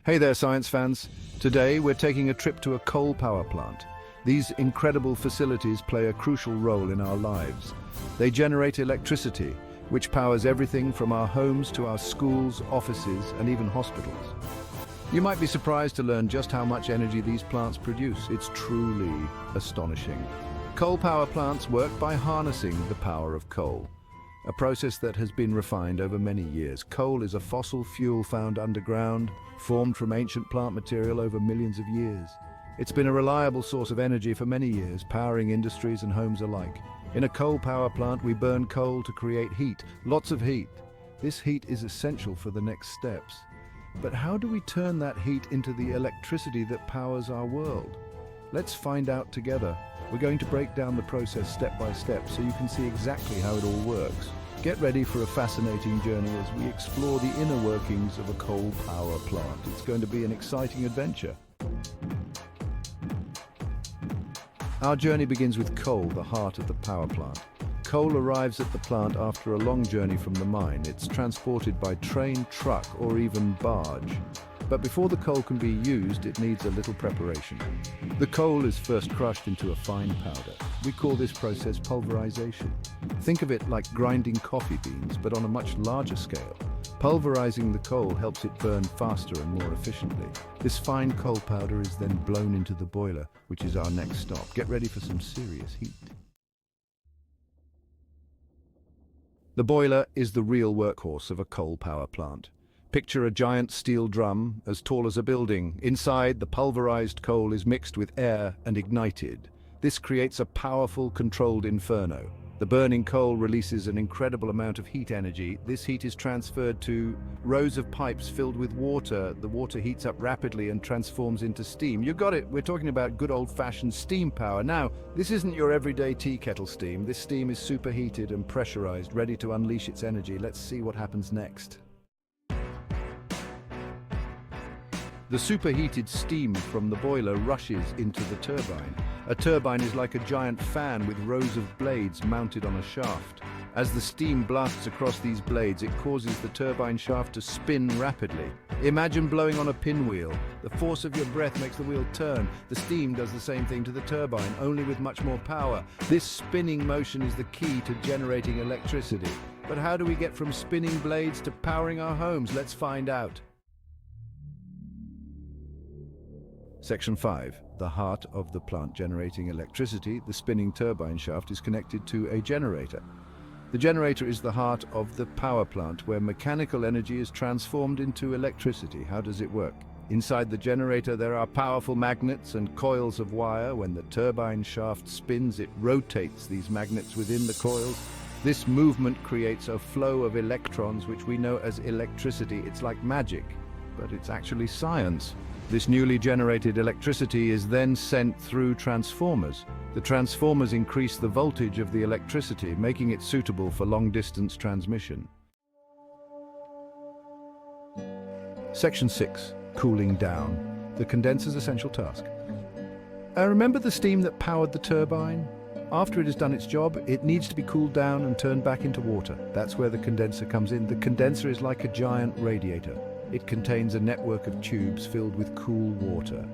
Hey there, science fans. Today, we're taking a trip to a coal power plant. These incredible facilities play a crucial role in our lives. They generate electricity, which powers everything from our homes to our schools, offices, and even hospitals. You might be surprised to learn just how much energy these plants produce. It's truly astonishing. Coal power plants work by harnessing the power of coal, a process that has been refined over many years. Coal is a fossil fuel found underground, formed from ancient plant material over millions of years. It's been a reliable source of energy for many years, powering industries and homes alike. In a coal power plant, we burn coal to create heat, lots of heat. This heat is essential for the next steps. But how do we turn that heat into the electricity that powers our world? Let's find out together. We're going to break down the process step by step so you can see exactly how it all works. Get ready for a fascinating journey as we explore the inner workings of a coal power plant. It's going to be an exciting adventure. Our journey begins with coal, the heart of the power plant. Coal arrives at the plant after a long journey from the mine. It's transported by train, truck, or even barge. But before the coal can be used, it needs a little preparation. The coal is first crushed into a fine powder. We call this process pulverization. Think of it like grinding coffee beans, but on a much larger scale. Pulverizing the coal helps it burn faster and more efficiently. This fine coal powder is then blown into the boiler, which is our next stop. Get ready for some serious heat. The boiler is the real workhorse of a coal power plant. Picture a giant steel drum as tall as a building. Inside, the pulverized coal is mixed with air and ignited. This creates a powerful, controlled inferno. The burning coal releases an incredible amount of heat energy. This heat is transferred to rows of pipes filled with water. The water heats up rapidly and transforms into steam. You got it. We're talking about good old-fashioned steam power. Now, this isn't your everyday tea kettle steam. This steam is superheated and pressurized, ready to unleash its energy. Let's see what happens next. The superheated steam from the boiler rushes into the turbine. A turbine is like a giant fan with rows of blades mounted on a shaft. As the steam blasts across these blades, it causes the turbine shaft to spin rapidly. Imagine blowing on a pinwheel. The force of your breath makes the wheel turn. The steam does the same thing to the turbine, only with much more power. This spinning motion is the key to generating electricity. But how do we get from spinning blades to powering our homes? Let's find out. Section 5. The heart of the plant generating electricity. The spinning turbine shaft is connected to a generator. The generator is the heart of the power plant where mechanical energy is transformed into electricity. How does it work? Inside the generator there are powerful magnets and coils of wire. When the turbine shaft spins, it rotates these magnets within the coils. This movement creates a flow of electrons which we know as electricity. It's like magic, but it's actually science. This newly generated electricity is then sent through transformers. The transformers increase the voltage of the electricity, making it suitable for long-distance transmission. Section 6. Cooling down. The condenser's essential task. Remember the steam that powered the turbine? After it has done its job, it needs to be cooled down and turned back into water. That's where the condenser comes in. The condenser is like a giant radiator. It contains a network of tubes filled with cool water.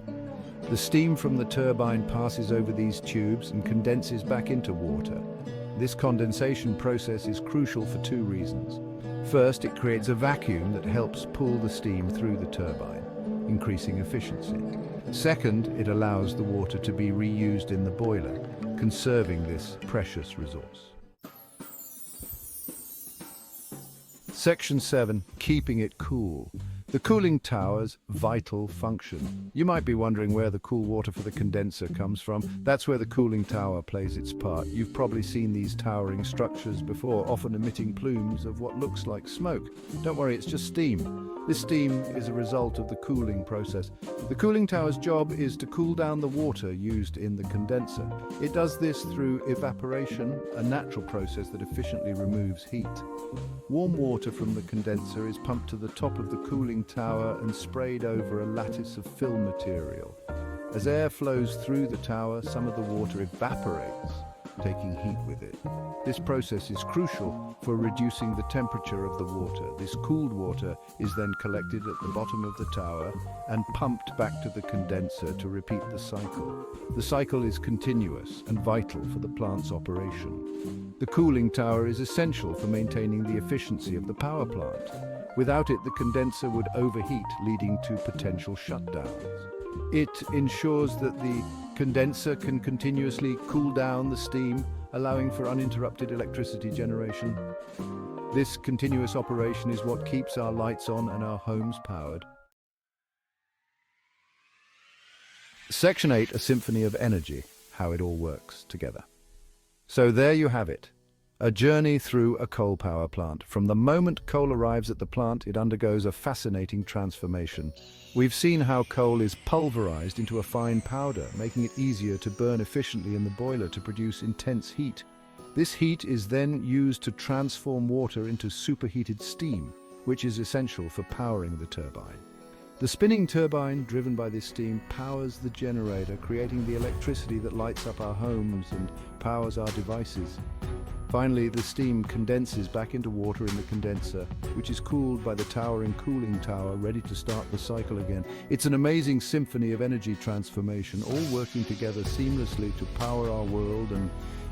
The steam from the turbine passes over these tubes and condenses back into water. This condensation process is crucial for two reasons. First, it creates a vacuum that helps pull the steam through the turbine, increasing efficiency. Second, it allows the water to be reused in the boiler, conserving this precious resource. Section 7. Keeping it cool. The cooling tower's vital function. You might be wondering where the cool water for the condenser comes from. That's where the cooling tower plays its part. You've probably seen these towering structures before, often emitting plumes of what looks like smoke. Don't worry, it's just steam. This steam is a result of the cooling process. The cooling tower's job is to cool down the water used in the condenser. It does this through evaporation, a natural process that efficiently removes heat. Warm water from the condenser is pumped to the top of the cooling tower and sprayed over a lattice of film material. As air flows through the tower, some of the water evaporates, taking heat with it. This process is crucial for reducing the temperature of the water. This cooled water is then collected at the bottom of the tower and pumped back to the condenser to repeat the cycle. The cycle is continuous and vital for the plant's operation. The cooling tower is essential for maintaining the efficiency of the power plant. Without it, the condenser would overheat, leading to potential shutdowns. It ensures that the condenser can continuously cool down the steam, allowing for uninterrupted electricity generation. This continuous operation is what keeps our lights on and our homes powered. Section 8, a symphony of energy, how it all works together. So there you have it. A journey through a coal power plant. From the moment coal arrives at the plant, it undergoes a fascinating transformation. We've seen how coal is pulverized into a fine powder, making it easier to burn efficiently in the boiler to produce intense heat. This heat is then used to transform water into superheated steam, which is essential for powering the turbine. The spinning turbine, driven by this steam, powers the generator, creating the electricity that lights up our homes and powers our devices. Finally, the steam condenses back into water in the condenser, which is cooled by the towering cooling tower, ready to start the cycle again. It's an amazing symphony of energy transformation, all working together seamlessly to power our world and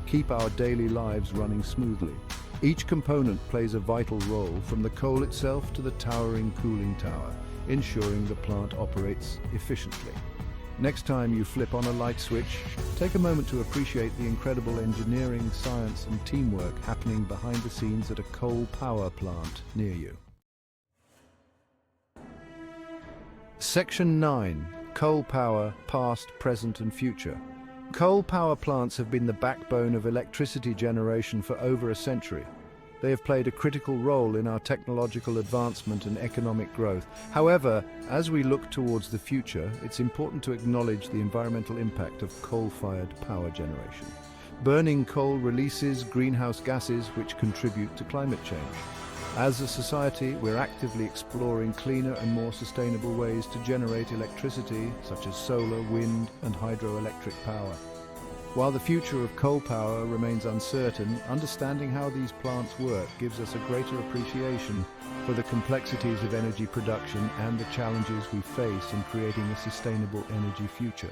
keep our daily lives running smoothly. Each component plays a vital role, from the coal itself to the towering cooling tower, ensuring the plant operates efficiently. Next time you flip on a light switch, take a moment to appreciate the incredible engineering, science and teamwork happening behind the scenes at a coal power plant near you. Section 9. Coal power, past, present and future. Coal power plants have been the backbone of electricity generation for over a century. They have played a critical role in our technological advancement and economic growth. However, as we look towards the future, it's important to acknowledge the environmental impact of coal-fired power generation. Burning coal releases greenhouse gases which contribute to climate change. As a society, we're actively exploring cleaner and more sustainable ways to generate electricity, such as solar, wind, and hydroelectric power. While the future of coal power remains uncertain, understanding how these plants work gives us a greater appreciation for the complexities of energy production and the challenges we face in creating a sustainable energy future.